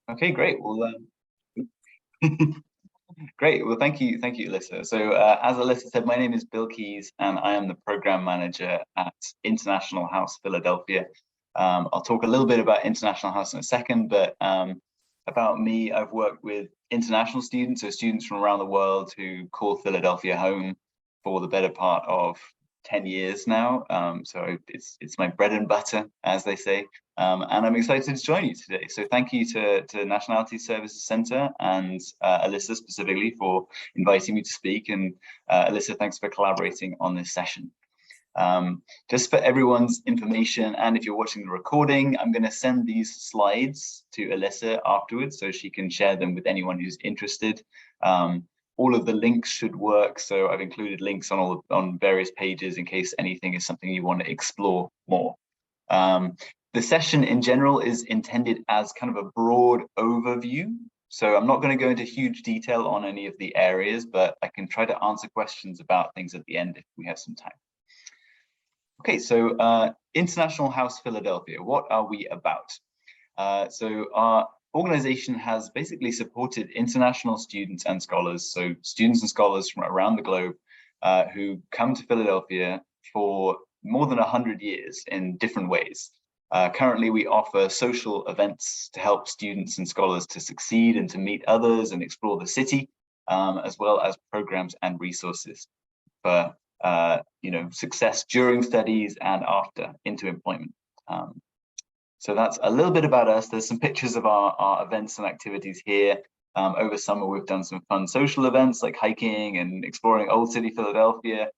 Okay, great. Well, great. Well, thank you, Alyssa. So, as Alyssa said, my name is Bill Keys, and I am the program manager at International House Philadelphia. I'll talk a little bit about International House in a second, but about me, I've worked with international students, so students from around the world who call Philadelphia home for the better part of 10 years now. So it's my bread and butter, as they say. And I'm excited to join you today. So thank you to Nationalities Service Center and Alyssa specifically for inviting me to speak. And Alyssa, thanks for collaborating on this session. Just for everyone's information, and if you're watching the recording, I'm going to send these slides to Alyssa afterwards so she can share them with anyone who's interested. All of the links should work, so I've included links on various pages in case anything is something you want to explore more. The session in general is intended as kind of a broad overview, so I'm not going to go into huge detail on any of the areas, but I can try to answer questions about things at the end if we have some time. Okay, so International House Philadelphia, what are we about? So our organization has basically supported international students and scholars, so students and scholars from around the globe who come to Philadelphia for more than 100 years in different ways. Currently, we offer social events to help students and scholars to succeed and to meet others and explore the city, as well as programs and resources for success during studies and after into employment. So that's a little bit about us. There's some pictures of our events and activities here. Over summer, we've done some fun social events like hiking and exploring Old City Philadelphia.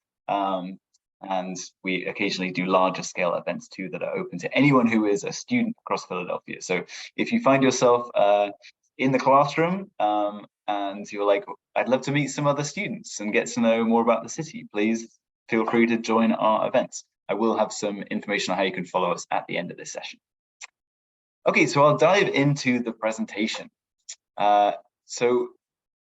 And we occasionally do larger scale events too that are open to anyone who is a student across Philadelphia. So if you find yourself in the classroom and you're like, I'd love to meet some other students and get to know more about the city, please feel free to join our events. I will have some information on how you can follow us at the end of this session. Okay, so I'll dive into the presentation. So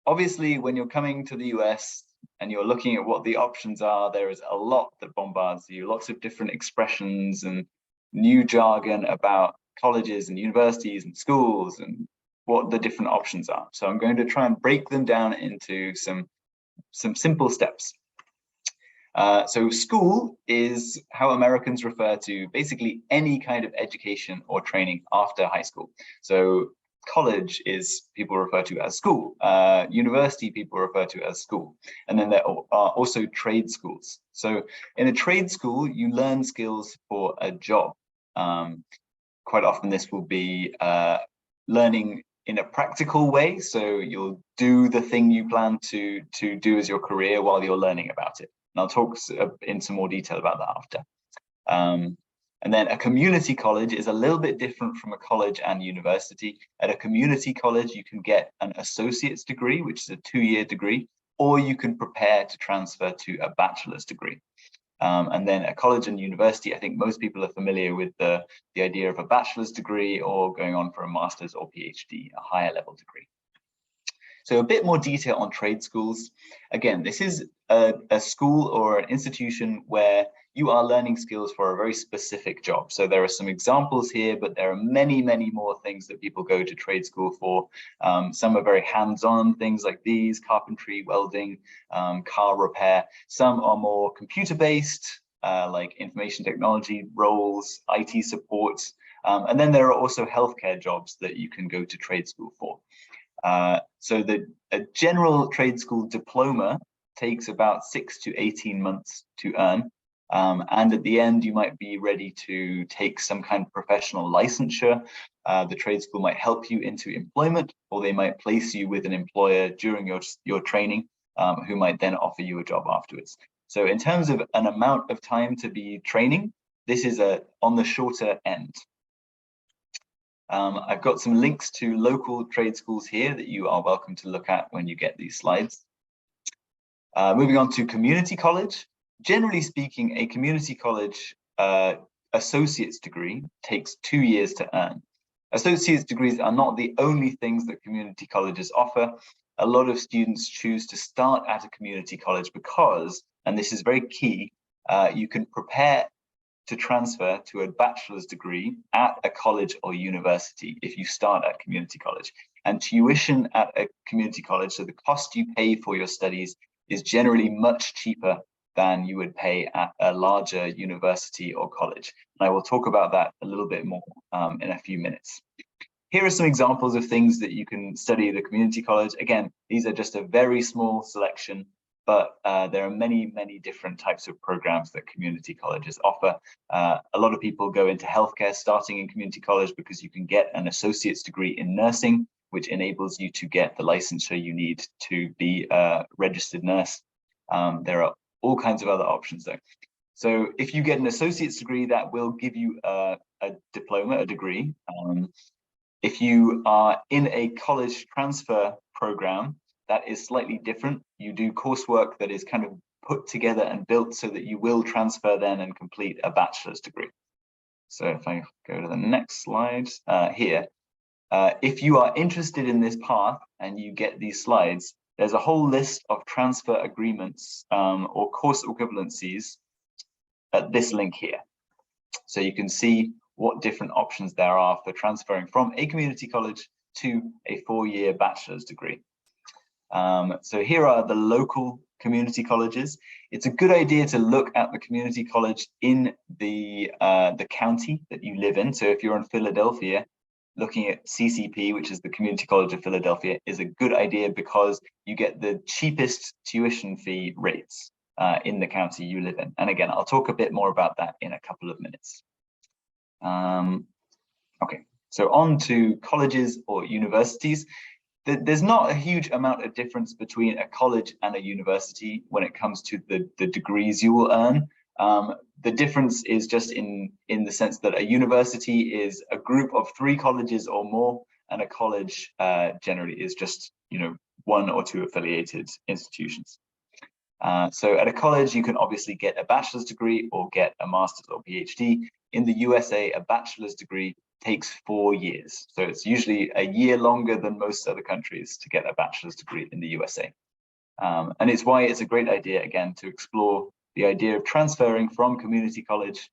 obviously, when you're coming to the US and you're looking at what the options are, there is a lot that bombards you, lots of different expressions and new jargon about colleges and universities and schools and what the different options are. So I'm going to try and break them down into some simple steps. So school is how Americans refer to basically any kind of education or training after high school. So college is people refer to as school, university people refer to as school, and then there are also trade schools. So in a trade school, you learn skills for a job. Quite often this will be learning in a practical way, so you'll do the thing you plan to do as your career while you're learning about it. And I'll talk in some more detail about that after. And then a community college is a little bit different from a college and university. At a community college, you can get an associate's degree, which is a 2-year degree, or you can prepare to transfer to a bachelor's degree. And then a college and university, I think most people are familiar with the idea of a bachelor's degree or going on for a master's or PhD, a higher level degree. So a bit more detail on trade schools. Again, this is a school or an institution where you are learning skills for a very specific job. So there are some examples here, but there are many, many more things that people go to trade school for. Some are very hands-on things like these, carpentry, welding, car repair. Some are more computer-based, like information technology roles, IT support. And then there are also healthcare jobs that you can go to trade school for. So a general trade school diploma takes about 6 to 18 months to earn. And at the end, you might be ready to take some kind of professional licensure. The trade school might help you into employment, or they might place you with an employer during your training, who might then offer you a job afterwards. So in terms of an amount of time to be training, this is on the shorter end. I've got some links to local trade schools here that you are welcome to look at when you get these slides. Moving on to community college. Generally speaking, a community college associate's degree takes 2 years to earn. Associate's degrees are not the only things that community colleges offer. A lot of students choose to start at a community college because, and this is very key, you can prepare to transfer to a bachelor's degree at a college or university if you start at community college. And tuition at a community college, so the cost you pay for your studies, is generally much cheaper than you would pay at a larger university or college. And I will talk about that a little bit more in a few minutes. Here are some examples of things that you can study at a community college. Again, these are just a very small selection, but there are many, many different types of programs that community colleges offer. A lot of people go into healthcare starting in community college because you can get an associate's degree in nursing, which enables you to get the licensure you need to be a registered nurse. There are all kinds of other options though. So if you get an associate's degree, that will give you a diploma, a degree. If you are in a college transfer program, that is slightly different. You do coursework that is kind of put together and built so that you will transfer then and complete a bachelor's degree. So if I go to the next slide here, if you are interested in this path and you get these slides, there's a whole list of transfer agreements or course equivalencies at this link here. So you can see what different options there are for transferring from a community college to a 4-year bachelor's degree. So here are the local community colleges. It's a good idea to look at the community college in the county that you live in. So if you're in Philadelphia, looking at CCP, which is the Community College of Philadelphia, is a good idea because you get the cheapest tuition fee rates in the county you live in. And again, I'll talk a bit more about that in a couple of minutes. Okay, so on to colleges or universities. There's not a huge amount of difference between a college and a university when it comes to the degrees you will earn. The difference is just in the sense that a university is a group of 3 colleges or more, and a college generally is just 1 or 2 affiliated institutions. So at a college, you can obviously get a bachelor's degree or get a master's or PhD. In the USA, a bachelor's degree takes 4 years. So it's usually a year longer than most other countries to get a bachelor's degree in the USA. And it's why it's a great idea, again, to explore the idea of transferring from community college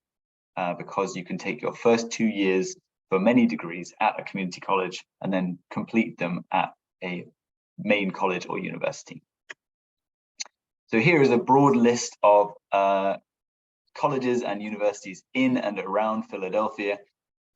because you can take your first 2 years for many degrees at a community college and then complete them at a main college or university. So here is a broad list of colleges and universities in and around Philadelphia.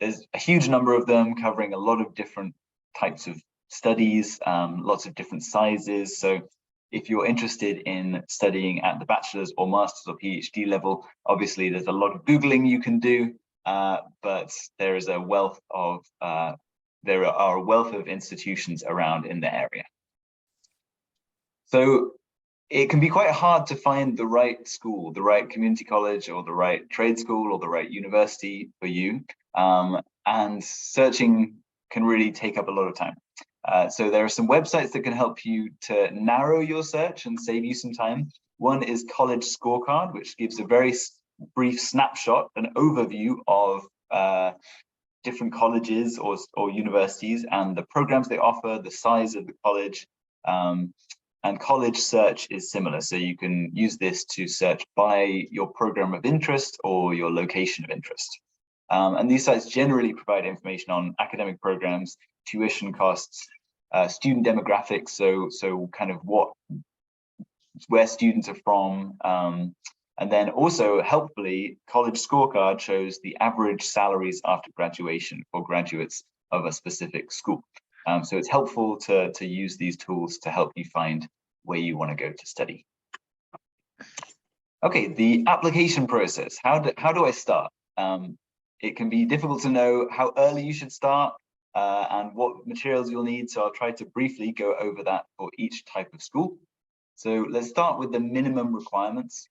There's a huge number of them covering a lot of different types of studies, lots of different sizes. So if you're interested in studying at the bachelor's or master's or PhD level, obviously there's a lot of Googling you can do, but there is a wealth of there are a wealth of institutions around in the area. So it can be quite hard to find the right school, the right community college or the right trade school or the right university for you. And searching can really take up a lot of time. So there are some websites that can help you to narrow your search and save you some time. One is College Scorecard, which gives a very brief snapshot, an overview of different colleges or universities and the programs they offer, the size of the college. And College Search is similar. So you can use this to search by your program of interest or your location of interest. And these sites generally provide information on academic programs, tuition costs, student demographics, so kind of where students are from, and then also helpfully College Scorecard shows the average salaries after graduation for graduates of a specific school. So it's helpful to use these tools to help you find where you want to go to study. Okay, the application process. How do I start? It can be difficult to know how early you should start and what materials you'll need. So I'll try to briefly go over that for each type of school. So let's start with the minimum requirements.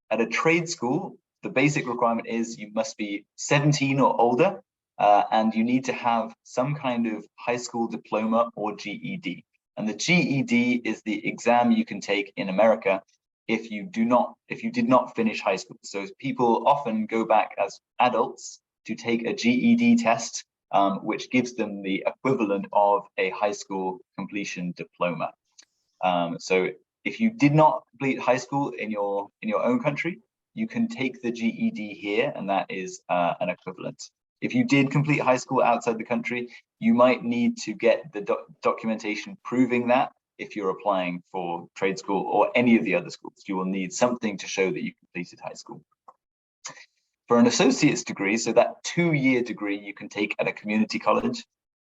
At a trade school, the basic requirement is you must be 17 or older, and you need to have some kind of high school diploma or GED. And the GED is the exam you can take in America if you did not finish high school. So people often go back as adults to take a GED test, which gives them the equivalent of a high school completion diploma. So if you did not complete high school in your own country, you can take the GED here, and that is an equivalent. If you did complete high school outside the country, you might need to get the documentation proving that. If you're applying for trade school or any of the other schools, you will need something to show that you completed high school. For an associate's degree, so that 2-year degree you can take at a community college,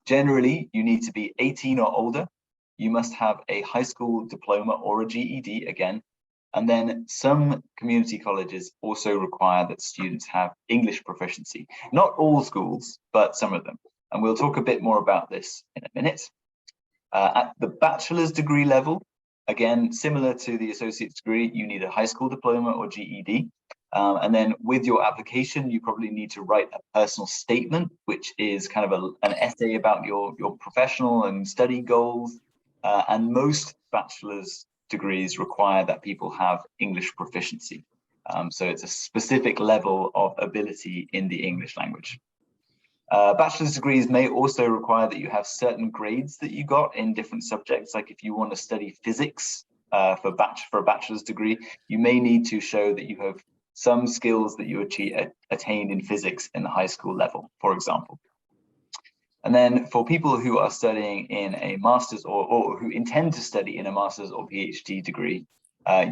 generally you need to be 18 or older. You must have a high school diploma or a GED again. And then some community colleges also require that students have English proficiency. Not all schools, but some of them. And we'll talk a bit more about this in a minute. At the bachelor's degree level, again, similar to the associate's degree, you need a high school diploma or GED. And then with your application, you probably need to write a personal statement, which is kind of an essay about your professional and study goals. And most bachelor's degrees require that people have English proficiency. So it's a specific level of ability in the English language. Bachelor's degrees may also require that you have certain grades that you got in different subjects. Like if you want to study physics for a bachelor's degree, you may need to show that you have some skills that you attained in physics in the high school level, for example. And then for people who are studying in a master's or who intend to study in a master's or PhD degree,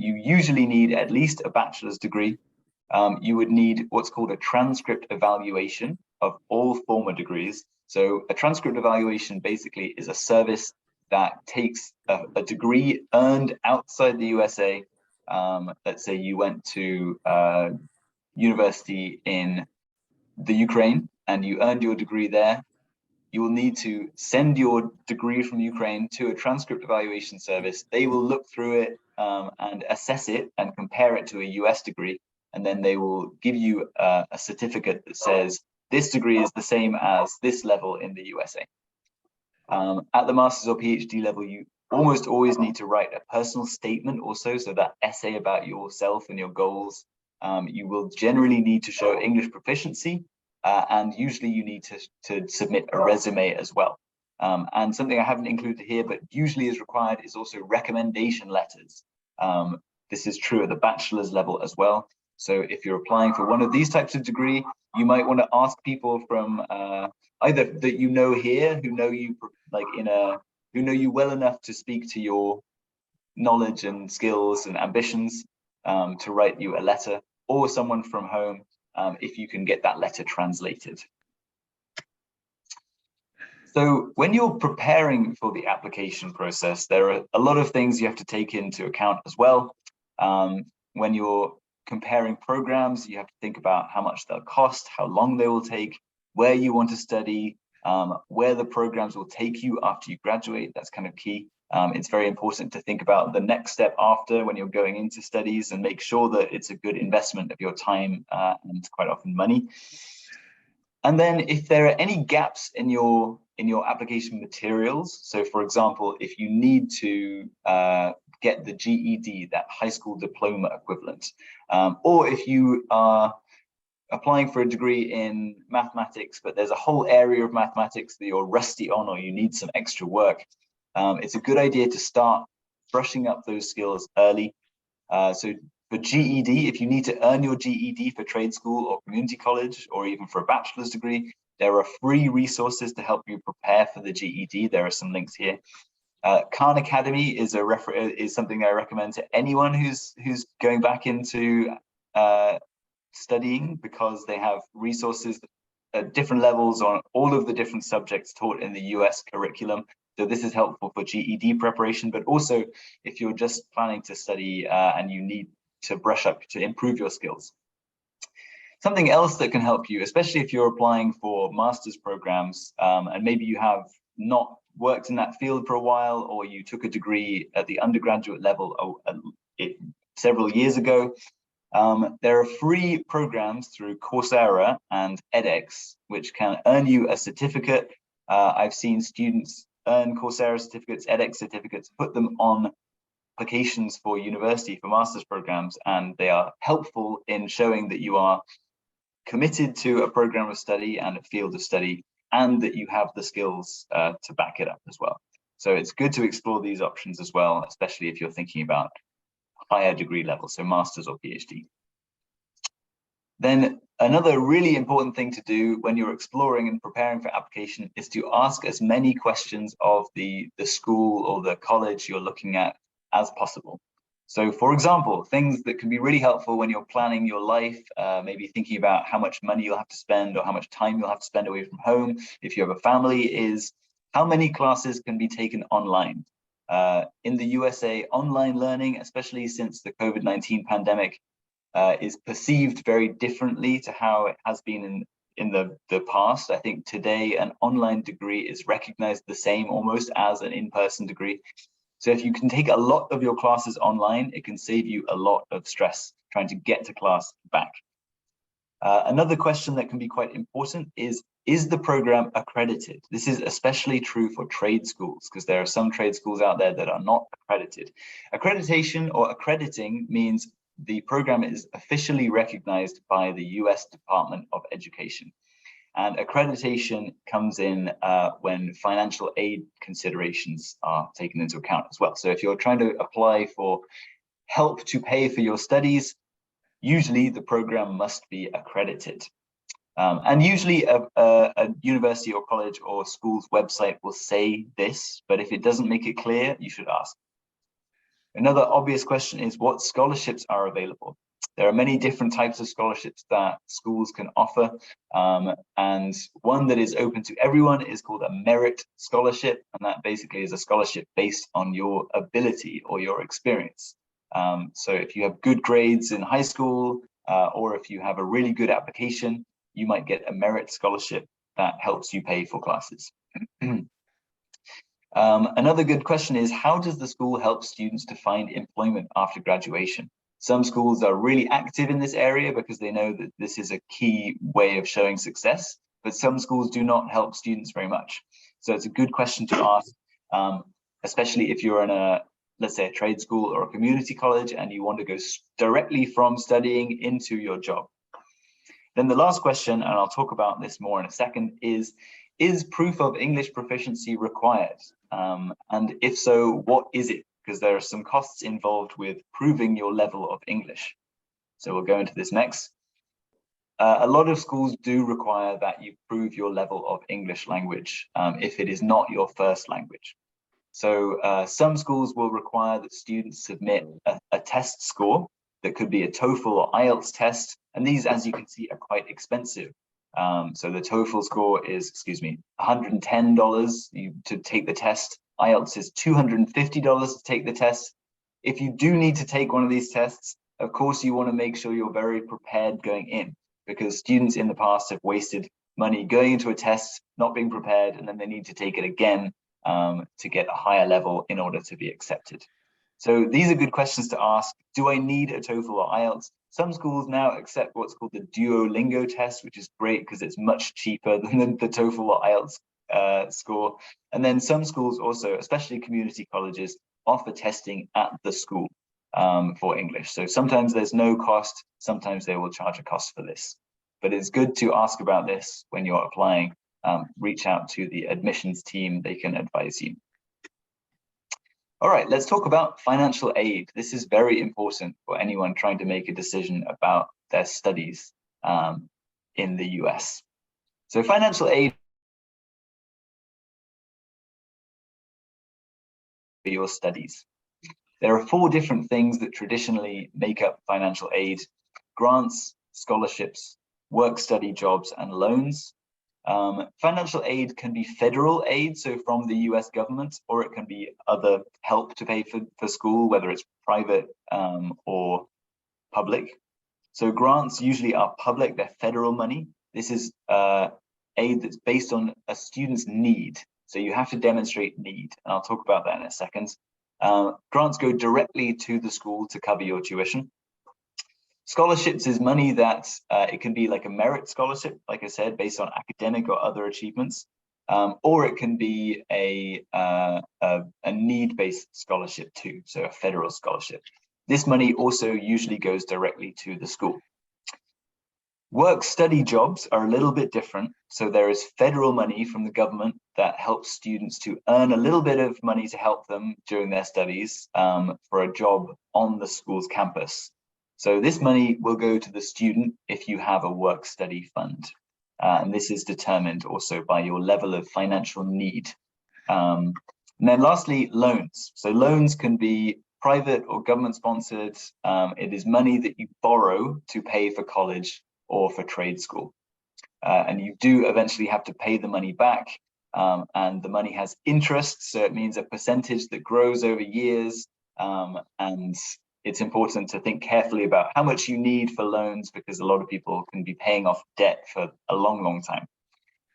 you usually need at least a bachelor's degree. You would need what's called a transcript evaluation of all former degrees. So a transcript evaluation basically is a service that takes a degree earned outside the USA. Let's say you went to university in the Ukraine and you earned your degree there. You will need to send your degree from Ukraine to a transcript evaluation service. They will look through it and assess it and compare it to a US degree. And then they will give you a certificate that says, this degree is the same as this level in the USA. At the master's or PhD level, you almost always need to write a personal statement also, so that essay about yourself and your goals. You will generally need to show English proficiency, and usually you need to submit a resume as well. And something I haven't included here, but usually is required, is also recommendation letters. This is true at the bachelor's level as well. So if you're applying for one of these types of degree, you might want to ask people from either that you know here, who know you who know you well enough to speak to your knowledge and skills and ambitions, to write you a letter, or someone from home, if you can get that letter translated. So when you're preparing for the application process, there are a lot of things you have to take into account as well. When you're comparing programs, you have to think about how much they'll cost, how long they will take, where you want to study, where the programs will take you after you graduate. That's kind of key. It's very important to think about the next step after when you're going into studies and make sure that it's a good investment of your time and quite often money. And then if there are any gaps in your application materials, so for example, if you need to get the GED, that high school diploma equivalent, or if you are applying for a degree in mathematics, but there's a whole area of mathematics that you're rusty on or you need some extra work, it's a good idea to start brushing up those skills early. So for GED, if you need to earn your GED for trade school or community college, or even for a bachelor's degree, there are free resources to help you prepare for the GED. There are some links here. Khan Academy is something I recommend to anyone who's going back into studying, because they have resources at different levels on all of the different subjects taught in the US curriculum. So this is helpful for GED preparation, but also if you're just planning to study and you need to brush up to improve your skills. Something else that can help you, especially if you're applying for master's programs and maybe you have not worked in that field for a while, or you took a degree at the undergraduate level several years ago, there are free programs through Coursera and edX, which can earn you a certificate. I've seen students earn Coursera certificates, edX certificates, put them on applications for university, for master's programs, and they are helpful in showing that you are committed to a program of study and a field of study, and that you have the skills to back it up as well. So it's good to explore these options as well, especially if you're thinking about higher degree levels, so master's or PhD. Then another really important thing to do when you're exploring and preparing for application is to ask as many questions of the school or the college you're looking at as possible. So for example, things that can be really helpful when you're planning your life, maybe thinking about how much money you'll have to spend or how much time you'll have to spend away from home if you have a family, is how many classes can be taken online. In the USA, online learning, especially since the COVID-19 pandemic, is perceived very differently to how it has been in the past. I think today an online degree is recognized the same almost as an in-person degree. So if you can take a lot of your classes online, it can save you a lot of stress trying to get to class back. Another question that can be quite important is the program accredited? This is especially true for trade schools, because there are some trade schools out there that are not accredited. Accreditation or accrediting means the program is officially recognized by the US Department of Education. And accreditation comes in when financial aid considerations are taken into account as well. So if you're trying to apply for help to pay for your studies, usually the program must be accredited. And usually a university or college or school's website will say this, but if it doesn't make it clear, you should ask. Another obvious question is what scholarships are available. There are many different types of scholarships that schools can offer, and one that is open to everyone is called a merit scholarship, and that basically is a scholarship based on your ability or your experience. So if you have good grades in high school, or if you have a really good application, you might get a merit scholarship that helps you pay for classes. Another good question is, how does the school help students to find employment after graduation? Some schools are really active in this area because they know that this is a key way of showing success, but some schools do not help students very much. So it's a good question to ask, especially if you're in a, let's say, a trade school or a community college and you want to go directly from studying into your job. Then the last question, and I'll talk about this more in a second, is proof of English proficiency required? And if so, what is it? Because there are some costs involved with proving your level of English. So we'll go into this next. A lot of schools do require that you prove your level of English language if it is not your first language. So some schools will require that students submit a test score that could be a TOEFL or IELTS test. And these, as you can see, are quite expensive. So the TOEFL score is, $110 to take the test. IELTS is $250 to take the test. If you do need to take one of these tests, of course, you want to make sure you're very prepared going in, because students in the past have wasted money going into a test, not being prepared, and then they need to take it again to get a higher level in order to be accepted. So these are good questions to ask. Do I need a TOEFL or IELTS? Some schools now accept what's called the Duolingo test, which is great because it's much cheaper than the TOEFL or IELTS score. And then some schools also, especially community colleges, offer testing at the school for English. So sometimes there's no cost, sometimes they will charge a cost for this. But it's good to ask about this when you're applying. Reach out to the admissions team, they can advise you. All right, let's talk about financial aid. This is very important for anyone trying to make a decision about their studies in the US. So financial aid for your studies. There are 4 different things that traditionally make up financial aid: grants, scholarships, work-study jobs, and loans. Financial aid can be federal aid, so from the US government, or it can be other help to pay for school, whether it's private or public. So grants usually are public, they're federal money. This is aid that's based on a student's need. So you have to demonstrate need, and I'll talk about that in a second. Grants go directly to the school to cover your tuition. Scholarships is money that it can be like a merit scholarship, like I said, based on academic or other achievements, or it can be a need-based scholarship too, so a federal scholarship. This money also usually goes directly to the school. Work-study jobs are a little bit different. So there is federal money from the government that helps students to earn a little bit of money to help them during their studies for a job on the school's campus. So this money will go to the student if you have a work-study fund. And this is determined also by your level of financial need. And then lastly, loans. So loans can be private or government sponsored. It is money that you borrow to pay for college or for trade school. And you do eventually have to pay the money back. And the money has interest, so it means a percentage that grows over years. And it's important to think carefully about how much you need for loans, because a lot of people can be paying off debt for a long, long time.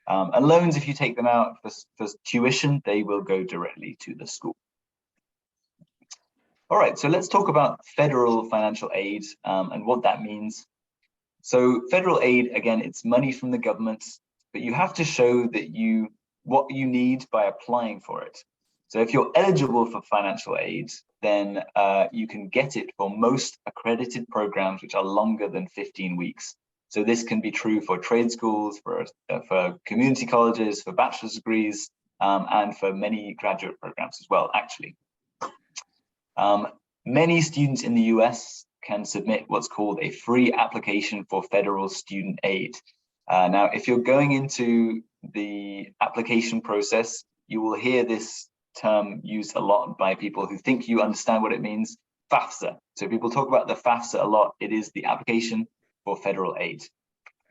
And loans, if you take them out for tuition, they will go directly to the school. All right, so let's talk about federal financial aid and what that means. So federal aid, again, it's money from the government, but you have to show that what you need by applying for it. So if you're eligible for financial aid, then you can get it for most accredited programs which are longer than 15 weeks. So this can be true for trade schools, for community colleges, for bachelor's degrees, and for many graduate programs as well, actually. Many students in the US can submit what's called a free application for federal student aid. Now, if you're going into the application process, you will hear this term used a lot by people who think you understand what it means, FAFSA. So people talk about the FAFSA a lot. It is the application for federal aid.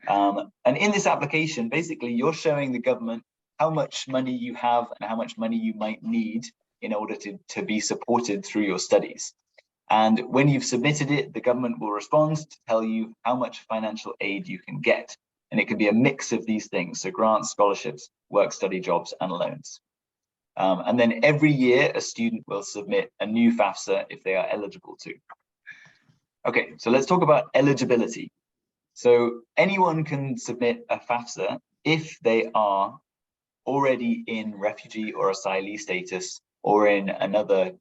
And in this application, basically, you're showing the government how much money you have and how much money you might need in order to be supported through your studies. And when you've submitted it, the government will respond to tell you how much financial aid you can get. And it can be a mix of these things, so grants, scholarships, work-study jobs, and loans. And then every year, a student will submit a new FAFSA if they are eligible to. Okay, so let's talk about eligibility. So anyone can submit a FAFSA if they are already in refugee or asylee status, or in another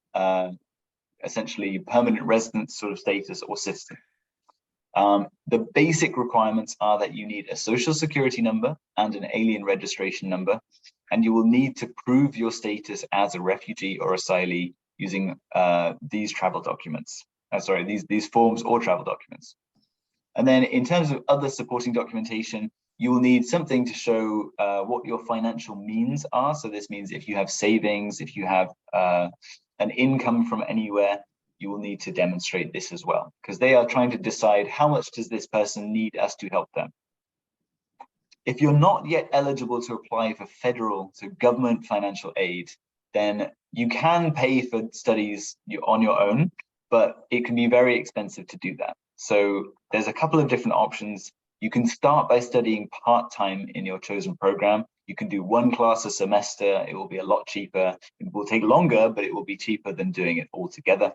essentially permanent resident sort of status or system. The basic requirements are that you need a social security number and an alien registration number, and you will need to prove your status as a refugee or asylee using these travel documents. These forms or travel documents. And then in terms of other supporting documentation, you will need something to show what your financial means are. So this means if you have savings, if you have an income from anywhere, you will need to demonstrate this as well, because they are trying to decide how much does this person need us to help them. If you're not yet eligible to apply for federal, so government financial aid, then you can pay for studies on your own, but it can be very expensive to do that. So there's a couple of different options. You can start by studying part-time in your chosen program. You can do one class a semester. It will be a lot cheaper. It will take longer, but it will be cheaper than doing it all together.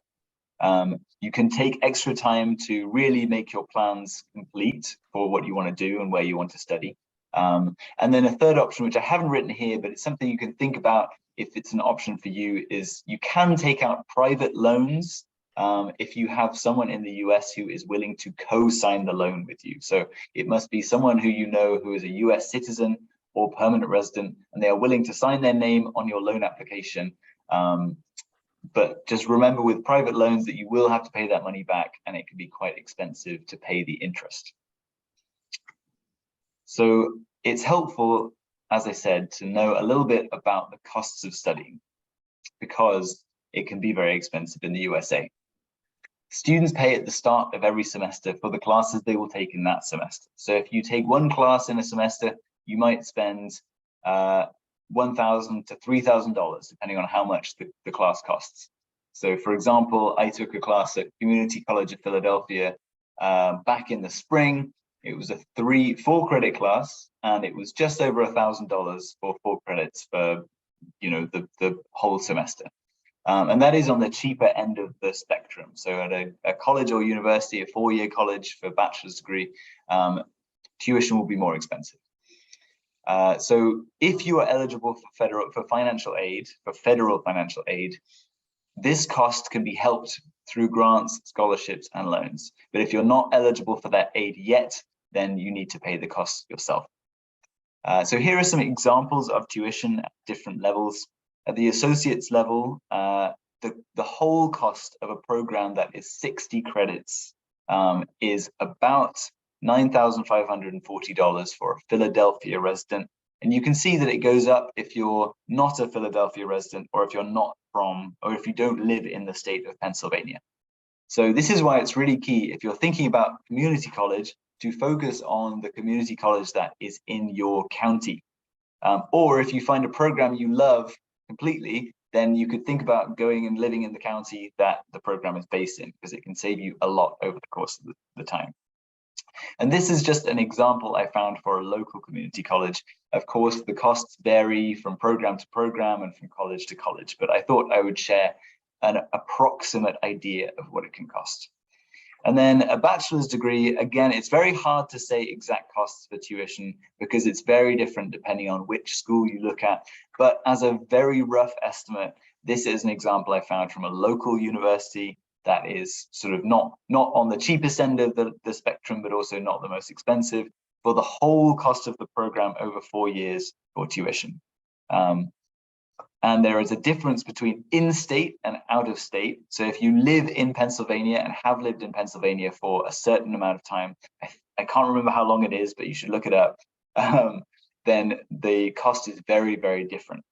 You can take extra time to really make your plans complete for what you want to do and where you want to study. And then a third option, which I haven't written here, but it's something you can think about if it's an option for you, is you can take out private loans if you have someone in the US who is willing to co-sign the loan with you. So it must be someone who you know who is a US citizen or permanent resident, and they are willing to sign their name on your loan application. But just remember with private loans that you will have to pay that money back, and it can be quite expensive to pay the interest. So it's helpful, as I said, to know a little bit about the costs of studying, because it can be very expensive in the USA. Students pay at the start of every semester for the classes they will take in that semester. So if you take one class in a semester, you might spend $1,000 to $3,000, depending on how much the class costs. So for example, I took a class at Community College of Philadelphia back in the spring. It was a 4 credit class, and it was just over $1,000 for 4 credits for, you know, the whole semester. And that is on the cheaper end of the spectrum. So at a college or university, a 4-year college for a bachelor's degree, tuition will be more expensive. So if you are eligible for federal financial aid, this cost can be helped through grants, scholarships, and loans. But if you're not eligible for that aid yet, then you need to pay the costs yourself. So here are some examples of tuition at different levels. At the associate's level, the whole cost of a program that is 60 credits is about $9,540 for a Philadelphia resident. And you can see that it goes up if you're not a Philadelphia resident, or if you're not from, or if you don't live in the state of Pennsylvania. So this is why it's really key, if you're thinking about community college, to focus on the community college that is in your county. Or if you find a program you love completely, then you could think about going and living in the county that the program is based in, because it can save you a lot over the course of the time. And this is just an example I found for a local community college. Of course, the costs vary from program to program and from college to college, but I thought I would share an approximate idea of what it can cost. And then a bachelor's degree, again, it's very hard to say exact costs for tuition because it's very different depending on which school you look at. But as a very rough estimate, this is an example I found from a local university that is sort of not on the cheapest end of the spectrum, but also not the most expensive, for the whole cost of the program over 4 years for tuition. And there is a difference between in-state and out-of-state. So if you live in Pennsylvania and have lived in Pennsylvania for a certain amount of time, I can't remember how long it is, but you should look it up, then the cost is very, very different.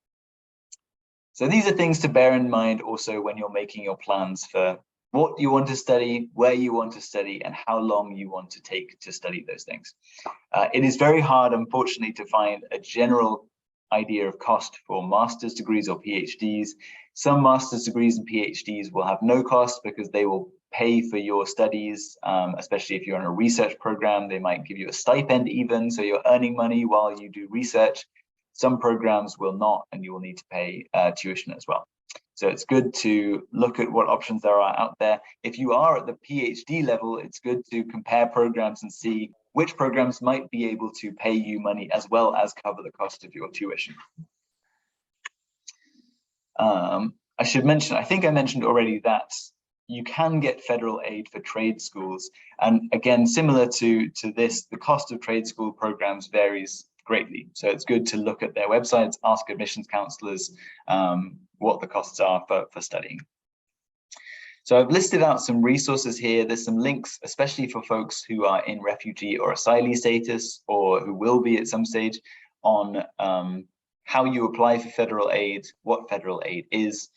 So these are things to bear in mind also when you're making your plans for what you want to study, where you want to study, and how long you want to take to study those things. It is very hard, unfortunately, to find a general idea of cost for master's degrees or PhDs. Some master's degrees and PhDs will have no cost because they will pay for your studies, especially if you're in a research program. They might give you a stipend even, so you're earning money while you do research. Some programs will not, and you will need to pay tuition as well. So it's good to look at what options there are out there. If you are at the PhD level, it's good to compare programs and see which programs might be able to pay you money as well as cover the cost of your tuition. I should mention, I think I mentioned already that you can get federal aid for trade schools. And again, similar to this, the cost of trade school programs varies greatly. So it's good to look at their websites, ask admissions counselors what the costs are for studying. So I've listed out some resources here. There's some links, especially for folks who are in refugee or asylee status, or who will be at some stage, on how you apply for federal aid, what federal aid is.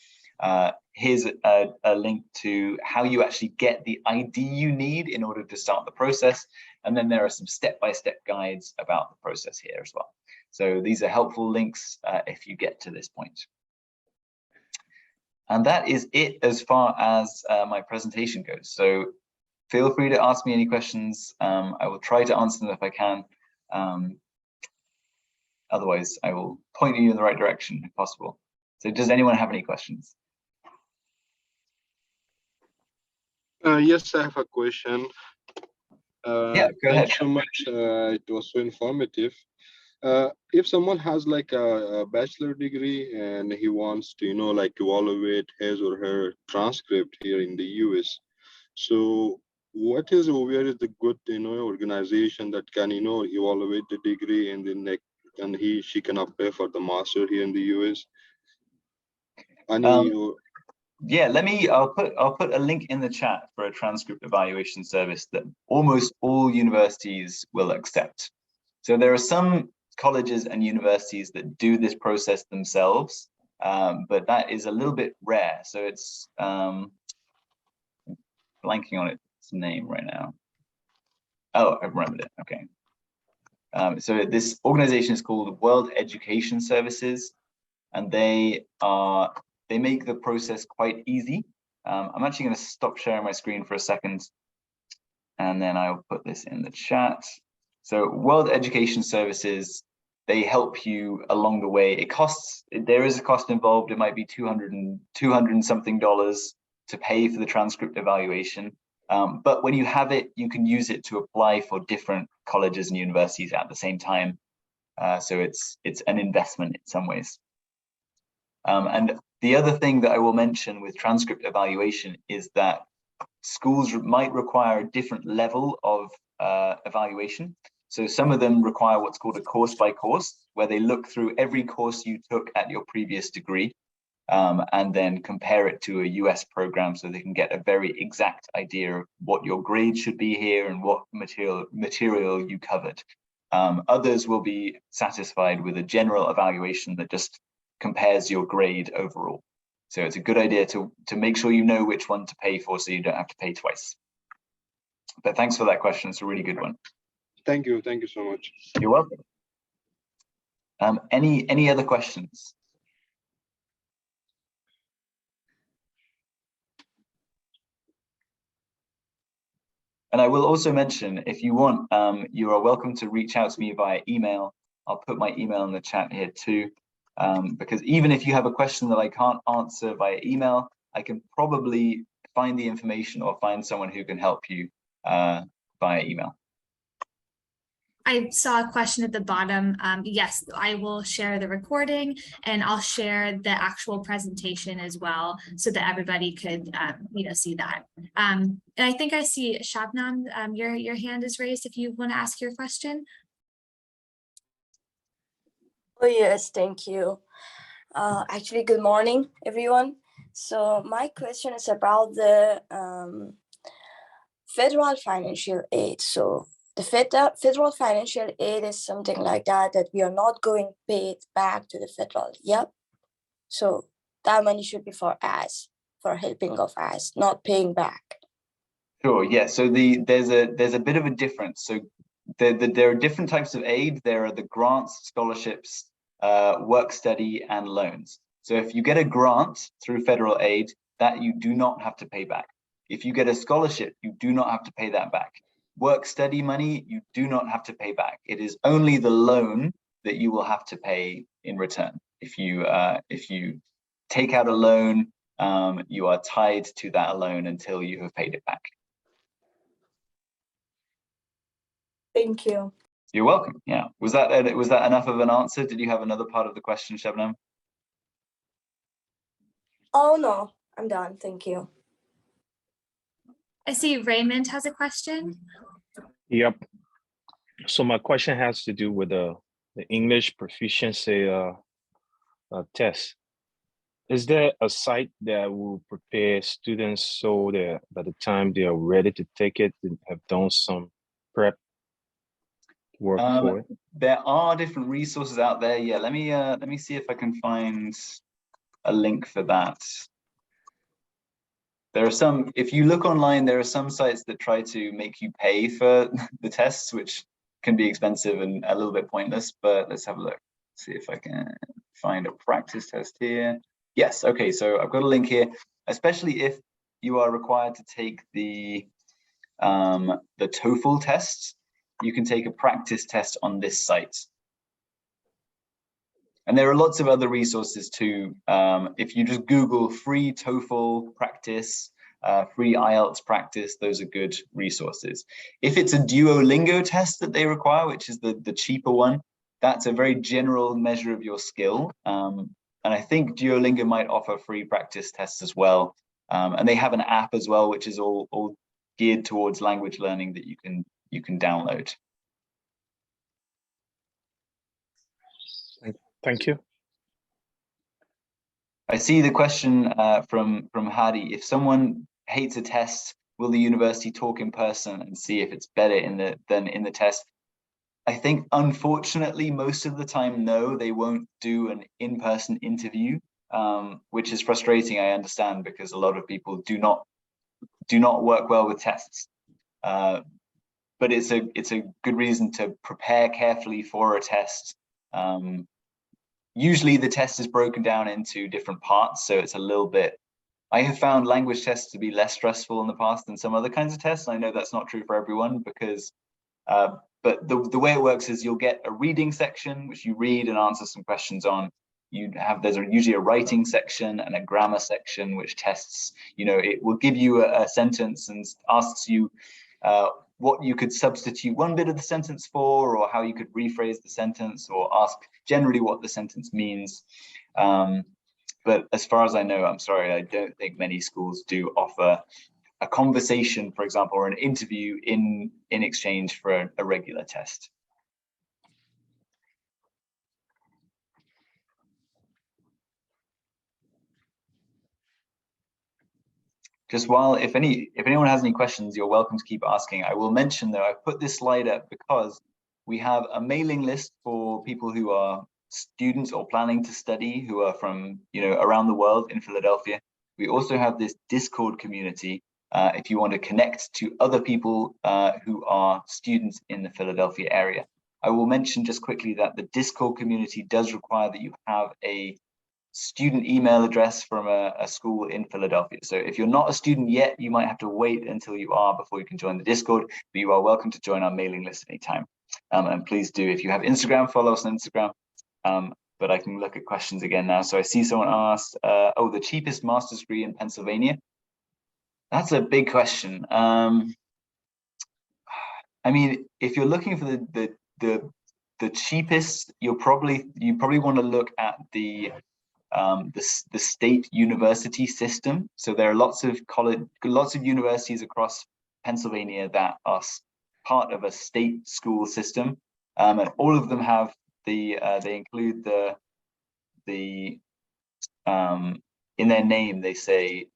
Here's a link to how you actually get the ID you need in order to start the process. And then there are some step-by-step guides about the process here as well. So these are helpful links if you get to this point. And that is it as far as my presentation goes. So feel free to ask me any questions. I will try to answer them if I can. Otherwise, I will point you in the right direction if possible. So does anyone have any questions? Yes, I have a question. Yeah, go ahead. Thanks so much. It was so informative. If someone has like a bachelor degree and he wants to, like evaluate his or her transcript here in the US, so where is the good, organization that can, evaluate the degree and then she can apply for the master here in the US? Yeah, I'll put a link in the chat for a transcript evaluation service that almost all universities will accept. So there are some colleges and universities that do this process themselves, but that is a little bit rare. So it's blanking on its name right now. Oh, I remembered it. Okay. So this organization is called World Education Services, and they make the process quite easy. I'm actually going to stop sharing my screen for a second, and then I'll put this in the chat. So World Education Services, they help you along the way. There is a cost involved. It might be $200 and something to pay for the transcript evaluation. But when you have it, you can use it to apply for different colleges and universities at the same time. So it's an investment in some ways. And the other thing that I will mention with transcript evaluation is that schools might require a different level of evaluation. So some of them require what's called a course by course, where they look through every course you took at your previous degree. and then compare it to a US program so they can get a very exact idea of what your grade should be here and what material you covered. Others will be satisfied with a general evaluation that just compares your grade overall. So it's a good idea to make sure you know which one to pay for so you don't have to pay twice. But thanks for that question. It's a really good one. Thank you so much. You're welcome. Any other questions? And I will also mention, if you want, you are welcome to reach out to me via email. I'll put my email in the chat here too, because even if you have a question that I can't answer via email, I can probably find the information or find someone who can help you via email. I saw a question at the bottom. Yes, I will share the recording and I'll share the actual presentation as well so that everybody could see that. And I think I see Shabnam, your hand is raised if you want to ask your question. Oh, yes, thank you. Actually, good morning, everyone. So my question is about the federal financial aid. So the federal financial aid is something like that we are not going to pay it back to the federal. Yep. So that money should be for us, for helping of us, not paying back. Sure. Yeah. So there's a bit of a difference. So there are different types of aid. There are the grants, scholarships, work study, and loans. So if you get a grant through federal aid, that you do not have to pay back. If you get a scholarship, you do not have to pay that back. Work study money, you do not have to pay back. It is only the loan that you will have to pay in return. If you take out a loan, you are tied to that loan until you have paid it back. Thank you. You're welcome. Yeah. Was that enough of an answer? Did you have another part of the question, Shabnam? Oh, no, I'm done. Thank you. I see Raymond has a question. Yep. So my question has to do with the English proficiency test. Is there a site that will prepare students so that by the time they are ready to take it, they have done some prep work for it? There are different resources out there. Yeah, let me see if I can find a link for that. There are some, if you look online, there are some sites that try to make you pay for the tests, which can be expensive and a little bit pointless, but let's have a look. See if I can find a practice test here. Yes, okay, so I've got a link here, especially if you are required to take the TOEFL tests, you can take a practice test on this site. And there are lots of other resources too. If you just Google free TOEFL practice, free IELTS practice, those are good resources. If it's a Duolingo test that they require, which is the cheaper one, that's a very general measure of your skill. And I think Duolingo might offer free practice tests as well. And they have an app as well, which is all geared towards language learning that you can download. Thank you. I see the question from Hadi. If someone hates a test, will the university talk in person and see if it's better than in the test? I think, unfortunately, most of the time, no, they won't do an in-person interview, which is frustrating, I understand, because a lot of people do not work well with tests. But it's a good reason to prepare carefully for a test. Usually the test is broken down into different parts, so it's a little bit, I have found language tests to be less stressful in the past than some other kinds of tests. I know that's not true for everyone because, but the way it works is you'll get a reading section, which you read and answer some questions on. There's usually a writing section and a grammar section, which tests, it will give you a sentence and asks you what you could substitute one bit of the sentence for, or how you could rephrase the sentence, or ask generally what the sentence means. But as far as I know, I'm sorry, I don't think many schools do offer a conversation, for example, or an interview in exchange for a regular test. just while, if anyone has any questions, you're welcome to keep asking. I will mention though, I put this slide up because we have a mailing list for people who are students or planning to study, who are from, you know, around the world in Philadelphia. We also have this Discord community if you want to connect to other people who are students in the Philadelphia area. I will mention just quickly that the Discord community does require that you have a student email address from a school in Philadelphia. So if you're not a student yet, you might have to wait until you are before you can join the Discord, but you are welcome to join our mailing list anytime. And please do, if you have Instagram, follow us on Instagram. But I can look at questions again now. So I see someone asked, oh, the cheapest master's degree in Pennsylvania. That's a big question. I mean, if you're looking for the cheapest, you probably want to look at the state university system. So there are lots of universities across Pennsylvania that are part of a state school system, and all of them have they include in their name they say,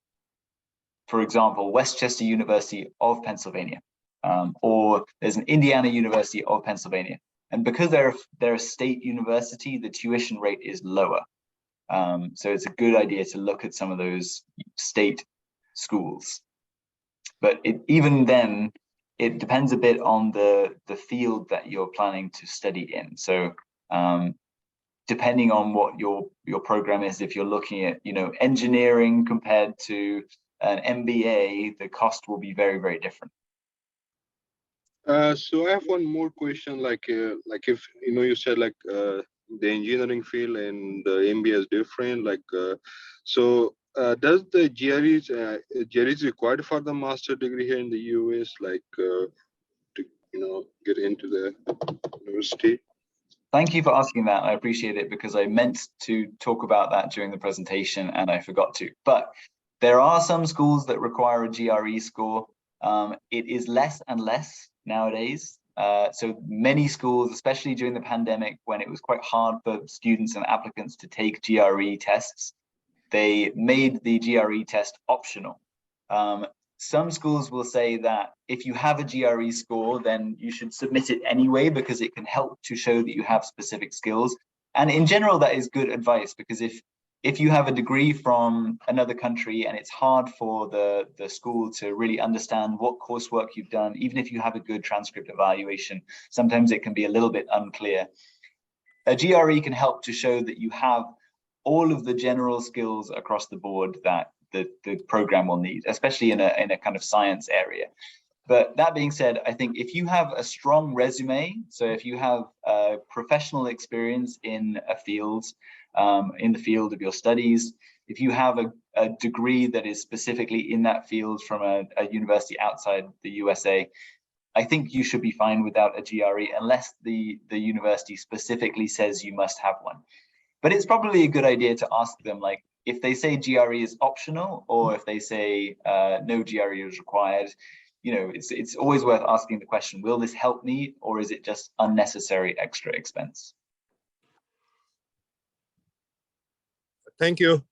for example, Westchester University of Pennsylvania, or there's an Indiana University of Pennsylvania, and because they're a state university, the tuition rate is lower. So it's a good idea to look at some of those state schools. But even then, it depends a bit on the field that you're planning to study in. So depending on what your program is, if you're looking at, you know, engineering compared to an MBA, the cost will be very, very different. So I have one more question, like if, you know, you said like the engineering field and the MBA is different, like, does the GRE required for the master degree here in the US, like to, you know, get into the university? Thank you for asking that. I appreciate it, because I meant to talk about that during the presentation and I forgot to. But there are some schools that require a GRE score. It is less and less nowadays. So many schools, especially during the pandemic, when it was quite hard for students and applicants to take GRE tests, they made the GRE test optional. Some schools will say that if you have a GRE score, then you should submit it anyway, because it can help to show that you have specific skills. And in general, that is good advice, because if you have a degree from another country and it's hard for the school to really understand what coursework you've done, even if you have a good transcript evaluation, sometimes it can be a little bit unclear. A GRE can help to show that you have all of the general skills across the board that the program will need, especially in a kind of science area. But that being said, I think if you have a strong resume, so if you have professional experience in a field, in the field of your studies, if you have a degree that is specifically in that field from a university outside the USA, I think you should be fine without a GRE, unless the university specifically says you must have one. But it's probably a good idea to ask them, like, if they say GRE is optional, or if they say no GRE is required, you know, it's always worth asking the question, will this help me, or is it just unnecessary extra expense? Thank you.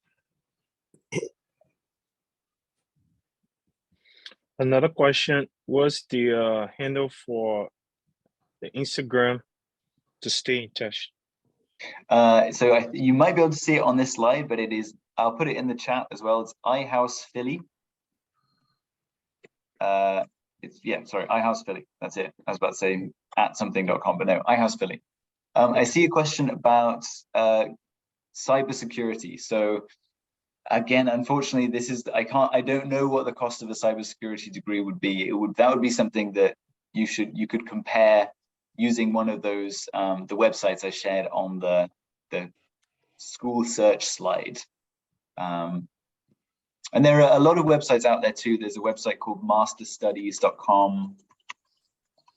Another question, what's the handle for the Instagram to stay in touch? So you might be able to see it on this slide, but it is, I'll put it in the chat as well. It's iHousePhilly. Sorry, iHousePhilly. That's it. I was about to say @something.com, but no, iHousePhilly. I see a question about cybersecurity. So again, unfortunately, this is, I don't know what the cost of a cybersecurity degree would be. That would be something that you could compare using one of those the websites I shared on the school search slide. And there are a lot of websites out there too. There's a website called masterstudies.com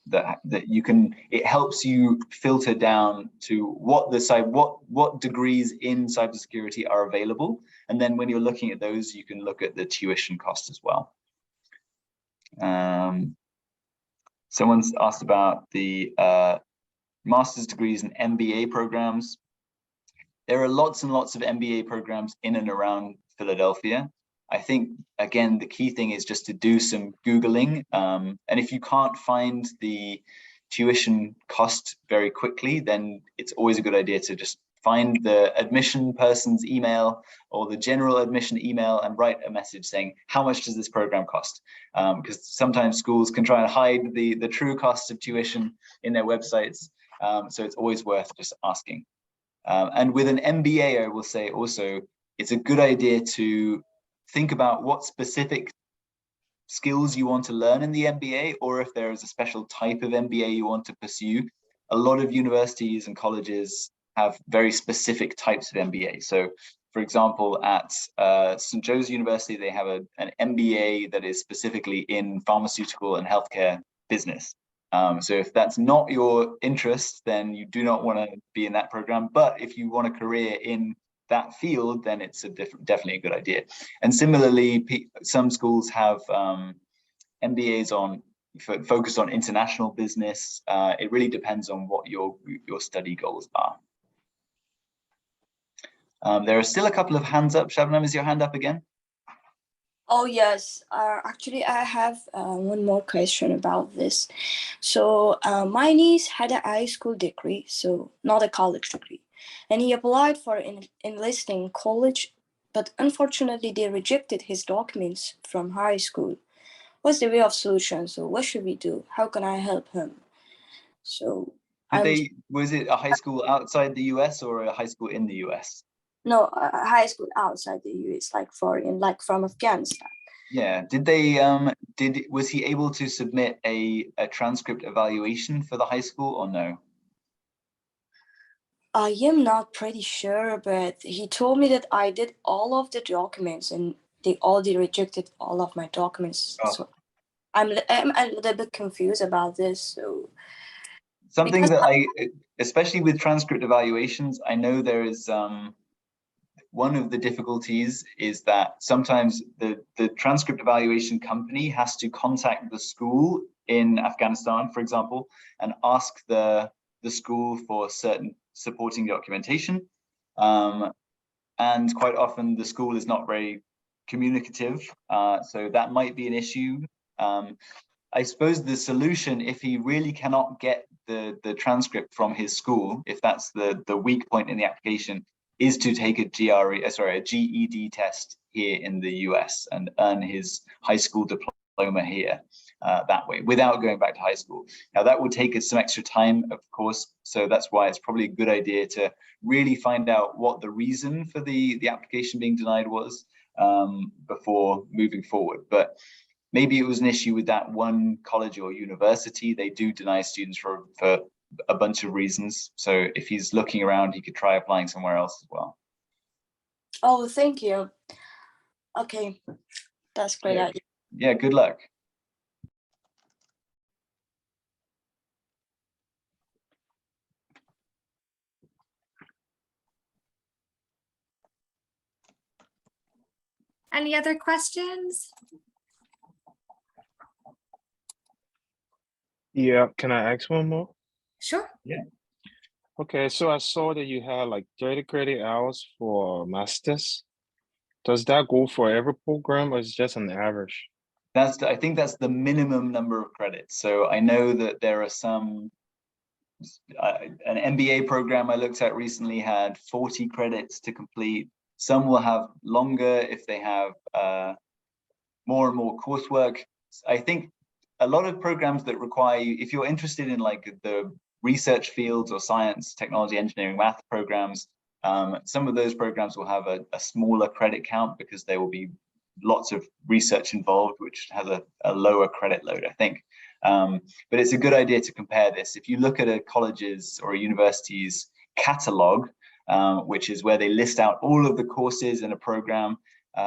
that you can, it helps you filter down to what degrees in cybersecurity are available. And then when you're looking at those, you can look at the tuition cost as well. Someone's asked about the master's degrees and MBA programs. There are lots and lots of MBA programs in and around Philadelphia. I think, again, the key thing is just to do some Googling. And if you can't find the tuition cost very quickly, then it's always a good idea to just find the admission person's email or the general admission email and write a message saying, how much does this program cost? Because sometimes schools can try and hide the true cost of tuition in their websites. So it's always worth just asking. And with an MBA, I will say also, it's a good idea to think about what specific skills you want to learn in the MBA, or if there is a special type of MBA you want to pursue. A lot of universities and colleges have very specific types of MBA. So for example, at St. Joe's University, they have an MBA that is specifically in pharmaceutical and healthcare business. So if that's not your interest, then you do not want to be in that program. But if you want a career in that field, then it's definitely a good idea. And similarly, some schools have MBAs focused on international business. It really depends on what your study goals are. There are still a couple of hands up. Shabnam, is your hand up again? Oh, yes. Actually, I have one more question about this. So my niece had a high school degree, so not a college degree. And he applied for enlisting college, but unfortunately, they rejected his documents from high school. What's the way of solution? So what should we do? How can I help him? So was it a high school outside the US or a high school in the US? No, a high school outside the US, like foreign, like from Afghanistan. Yeah. Was he able to submit a transcript evaluation for the high school or no? I am not pretty sure, but he told me that I did all of the documents and they rejected all of my documents. Oh. So I'm a little bit confused about this. So something that especially with transcript evaluations, I know there is one of the difficulties is that sometimes the transcript evaluation company has to contact the school in Afghanistan, for example, and ask the school for certain supporting documentation. And quite often the school is not very communicative, so that might be an issue. I suppose the solution, if he really cannot get the transcript from his school, if that's the weak point in the application, is to take a GED test here in the US and earn his high school diploma here that way, without going back to high school. Now that would take us some extra time, of course, so that's why it's probably a good idea to really find out what the reason for the application being denied was before moving forward. But maybe it was an issue with that one college or university. They do deny students for a bunch of reasons. So if he's looking around, he could try applying somewhere else as well. Oh, thank you. Okay, that's great. Yeah, good luck. Any other questions? Yeah, can I ask one more? Sure. Yeah. Okay, so I saw that you had like 30 credit hours for masters. Does that go for every program or is it just an average? I think that's the minimum number of credits. So I know that there are some, an MBA program I looked at recently had 40 credits to complete. Some will have longer if they have more and more coursework. I think a lot of programs that require you, if you're interested in like the research fields or science, technology, engineering, math programs, some of those programs will have a smaller credit count because there will be lots of research involved, which has a lower credit load, I think. But it's a good idea to compare this. If you look at a college's or a university's catalog, which is where they list out all of the courses in a program,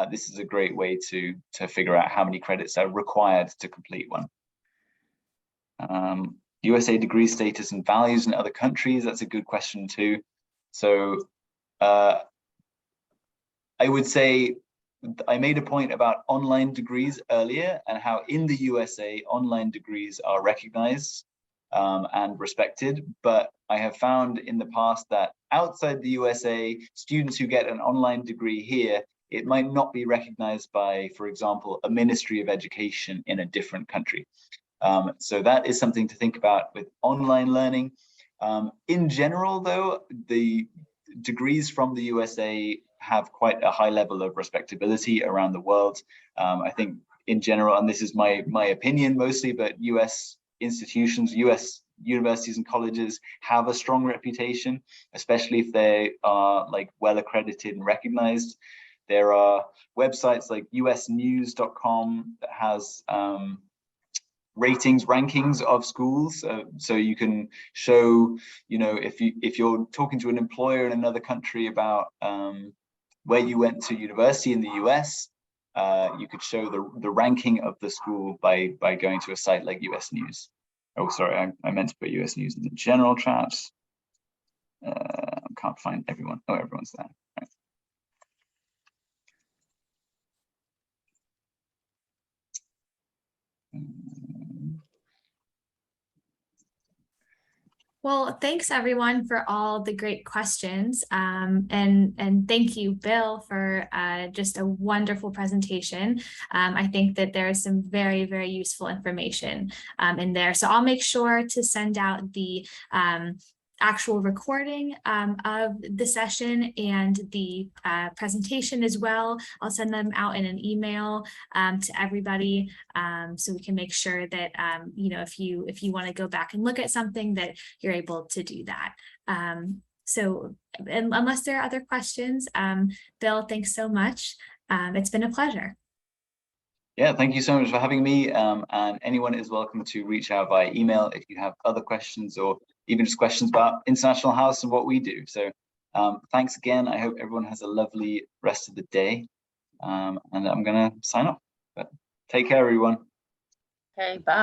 this is a great way to figure out how many credits are required to complete one. USA degree status and values in other countries, that's a good question too. So I would say, I made a point about online degrees earlier and how in the USA, online degrees are recognized and respected. But I have found in the past that outside the USA, students who get an online degree here it might not be recognized by, for example, a Ministry of Education in a different country. So that is something to think about with online learning. In general, though, the degrees from the USA have quite a high level of respectability around the world. I think in general, and this is my opinion mostly, but US institutions, US universities and colleges have a strong reputation, especially if they are like well accredited and recognized. There are websites like usnews.com that has rankings of schools, so you can show, if you're talking to an employer in another country about where you went to university in the US, you could show the ranking of the school by going to a site like US News. Oh, sorry, I meant to put US News in the general chat. I can't find everyone. Oh, everyone's there. Right. Well, thanks everyone for all the great questions. And thank you, Bill, for just a wonderful presentation. I think that there is some very, very useful information in there. So I'll make sure to send out the actual recording of the session and the presentation as well. I'll send them out in an email to everybody, so we can make sure that if you want to go back and look at something, that you're able to do that. So unless there are other questions, Bill, thanks so much. It's been a pleasure. Yeah, thank you so much for having me. And anyone is welcome to reach out via email if you have other questions, or even just questions about International House and what we do. So thanks again. I hope everyone has a lovely rest of the day. And I'm going to sign off. But take care, everyone. Okay, bye.